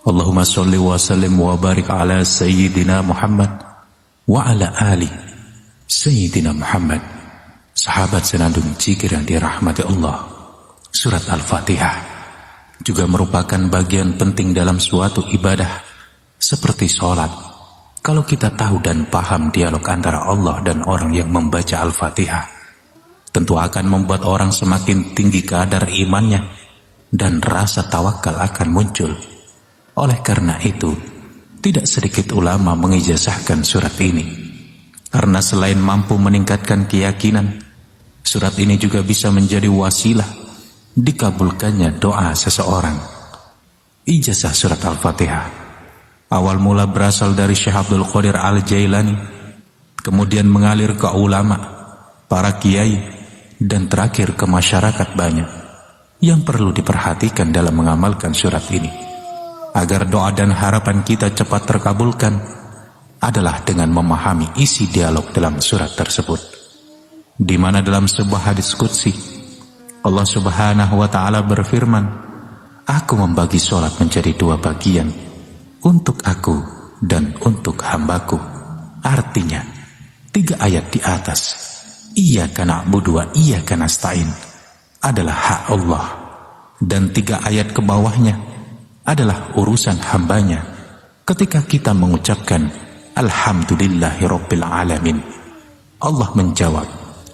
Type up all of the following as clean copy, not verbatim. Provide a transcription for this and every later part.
Allahumma sholli wa sallim wa barik ala Sayyidina Muhammad wa ala ali Sayyidina Muhammad. Sahabat senandung zikir yang dirahmati Allah, surat Al-Fatihah juga merupakan bagian penting dalam suatu ibadah seperti sholat. Kalau kita tahu dan paham dialog antara Allah dan orang yang membaca Al-Fatihah, tentu akan membuat orang semakin tinggi kadar imannya dan rasa tawakal akan muncul. Oleh karena itu, tidak sedikit ulama mengijazahkan surat ini, karena selain mampu meningkatkan keyakinan, surat ini juga bisa menjadi wasilah dikabulkannya doa seseorang. Ijazah surat Al-Fatihah awal mula berasal dari Syekh Abdul Qadir Al-Jailani, kemudian mengalir ke ulama, para kiai, dan terakhir ke masyarakat banyak. Yang perlu diperhatikan dalam mengamalkan surat ini, agar doa dan harapan kita cepat terkabulkan, adalah dengan memahami isi dialog dalam surat tersebut, di mana dalam sebuah hadis qudsi Allah Subhanahu wa Ta'ala berfirman, "Aku membagi sholat menjadi 2 bagian, untuk aku dan untuk hambaku." Artinya 3 ayat di atas, Iyyaka na'budu wa iyyaka nasta'in, adalah hak Allah, dan 3 ayat ke bawahnya adalah urusan hambanya. Ketika kita mengucapkan Alhamdulillahi Rabbil Alamin, Allah menjawab,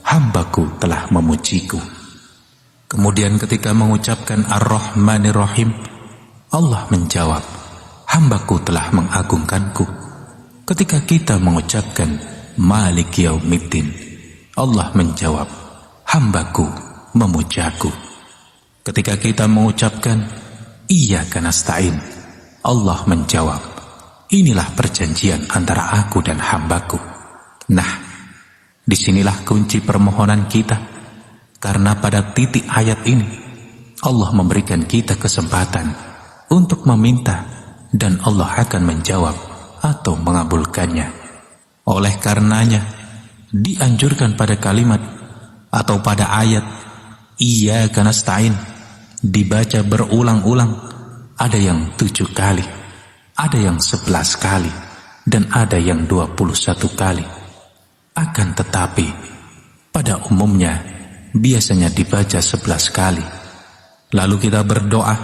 "Hambaku telah memujiku." Kemudian ketika mengucapkan Ar-Rahmanir Rahim, Allah menjawab, "Hambaku telah mengagungkanku." Ketika kita mengucapkan Maliki Yaumiddin, Allah menjawab, "Hambaku memujaku." Ketika kita mengucapkan Iyyaka nasta'in, Allah menjawab, "Inilah perjanjian antara aku dan hambaku." Nah, disinilah kunci permohonan kita, karena pada titik ayat ini Allah memberikan kita kesempatan untuk meminta, dan Allah akan menjawab atau mengabulkannya. Oleh karenanya, dianjurkan pada kalimat atau pada ayat Iyyaka nasta'in dibaca berulang-ulang, ada yang 7 kali, ada yang 11 kali, dan ada yang 21 kali. Akan tetapi, pada umumnya biasanya dibaca 11 kali. Lalu kita berdoa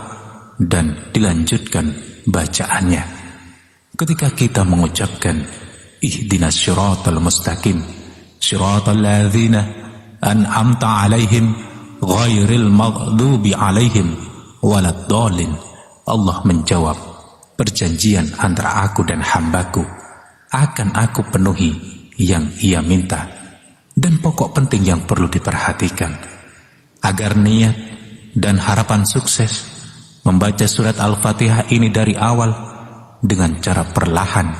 dan dilanjutkan bacaannya. Ketika kita mengucapkan Ihdinas syiratal mustaqim, syiratal ladzina an'amta alaihim ghairil maghdubi alaihim waladdallin, Allah menjawab, perjanjian antara aku dan hambaku akan aku penuhi yang ia minta. Dan pokok penting yang perlu diperhatikan, agar niat dan harapan sukses membaca surat Al-Fatihah ini dari awal dengan cara perlahan,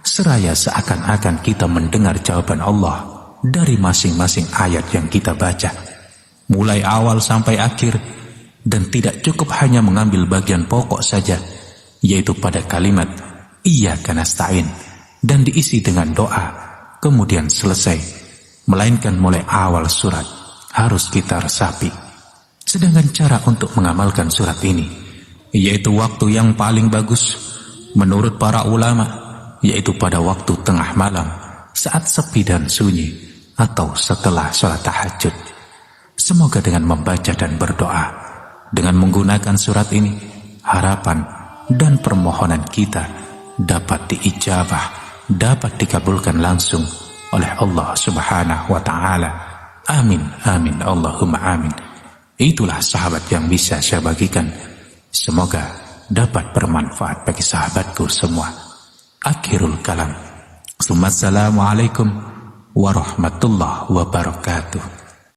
seraya seakan-akan kita mendengar jawaban Allah dari masing-masing ayat yang kita baca, mulai awal sampai akhir, dan tidak cukup hanya mengambil bagian pokok saja, yaitu pada kalimat Iyyaka nasta'in, dan diisi dengan doa, kemudian selesai, melainkan mulai awal surat harus kita resapi. Sedangkan cara untuk mengamalkan surat ini, yaitu waktu yang paling bagus menurut para ulama, yaitu pada waktu tengah malam, saat sepi dan sunyi, atau setelah sholat tahajud. Semoga dengan membaca dan berdoa, dengan menggunakan surat ini, harapan dan permohonan kita dapat diijabah, dapat dikabulkan langsung oleh Allah Subhanahu wa Ta'ala. Amin, amin, Allahumma amin. Itulah sahabat yang bisa saya bagikan. Semoga dapat bermanfaat bagi sahabatku semua. Akhirul kalam. Assalamualaikum warahmatullahi wabarakatuh.